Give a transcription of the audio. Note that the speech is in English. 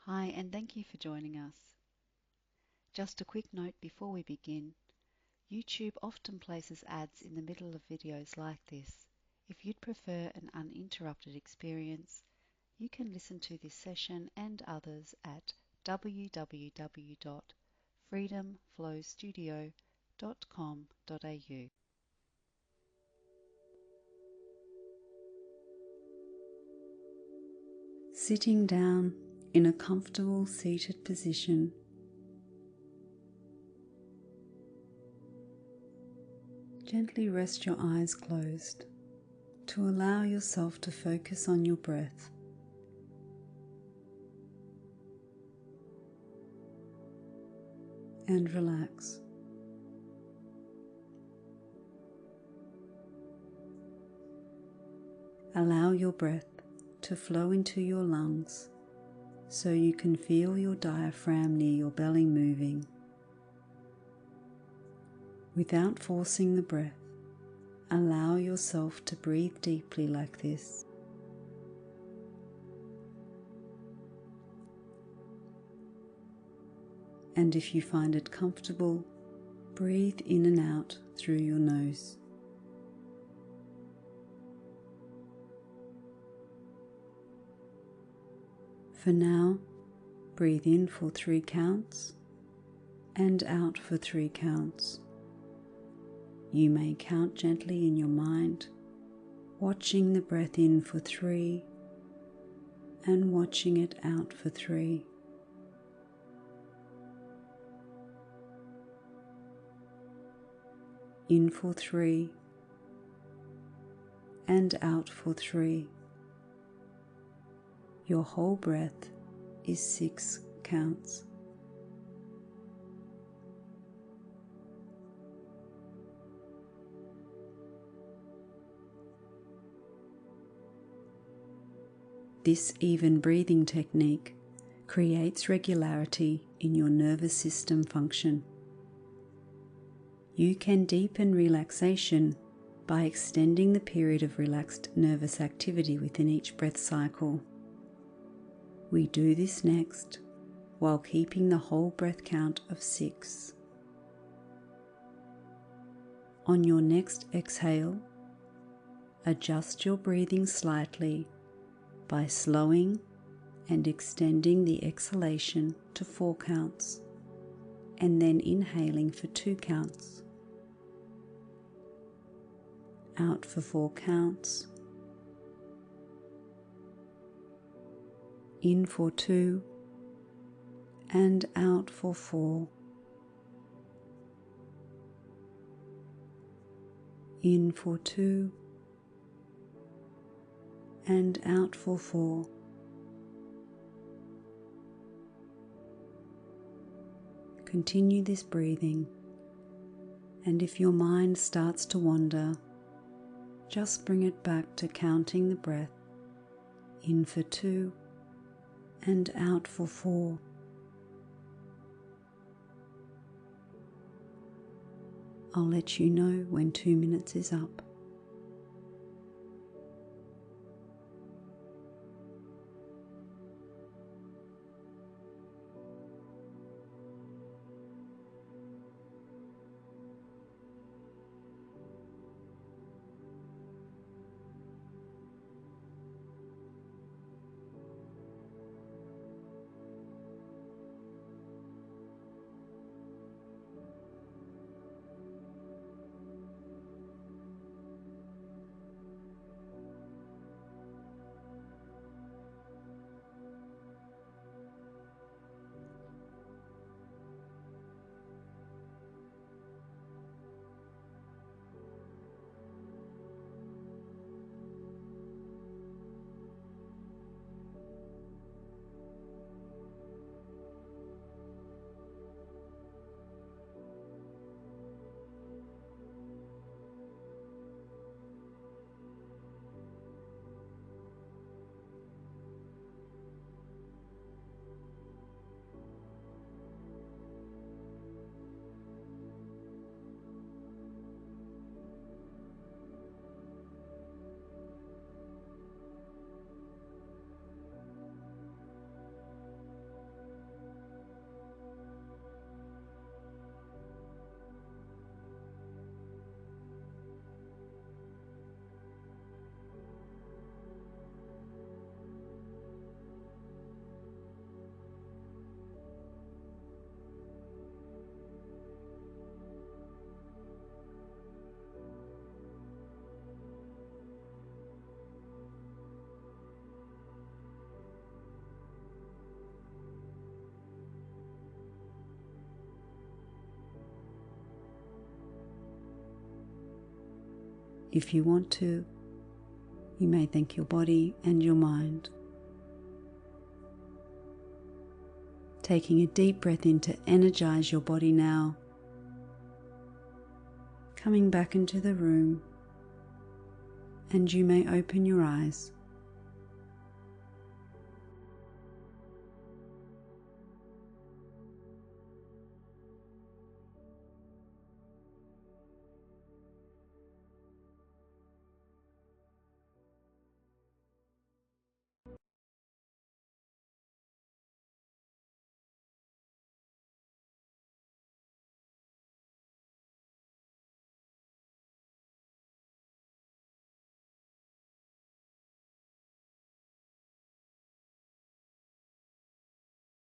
Hi, and thank you for joining us. Just a quick note before we begin. YouTube often places ads in the middle of videos like this. If you'd prefer an uninterrupted experience, you can listen to this session and others at www.freedomflowstudio.com.au. Sitting down in a comfortable seated position, gently rest your eyes closed to allow yourself to focus on your breath. And relax. Allow your breath to flow into your lungs so you can feel your diaphragm near your belly moving. Without forcing the breath, allow yourself to breathe deeply like this. And if you find it comfortable, breathe in and out through your nose. For now, breathe in for 3 counts and out for 3 counts. You may count gently in your mind, watching the breath in for 3 and watching it out for 3. In for 3 and out for 3. Your whole breath is 6 counts. This even breathing technique creates regularity in your nervous system function. You can deepen relaxation by extending the period of relaxed nervous activity within each breath cycle. We do this next while keeping the whole breath count of 6. On your next exhale, adjust your breathing slightly by slowing and extending the exhalation to 4 counts, and then inhaling for 2 counts. Out for 4 counts. In for 2 and out for 4. In for 2 and out for 4. Continue this breathing, and if your mind starts to wander, just bring it back to counting the breath in for 2 and out for 4. I'll let you know when 2 minutes is up. If you want to, you may thank your body and your mind. Taking a deep breath in to energize your body now. Coming back into the room, and you may open your eyes.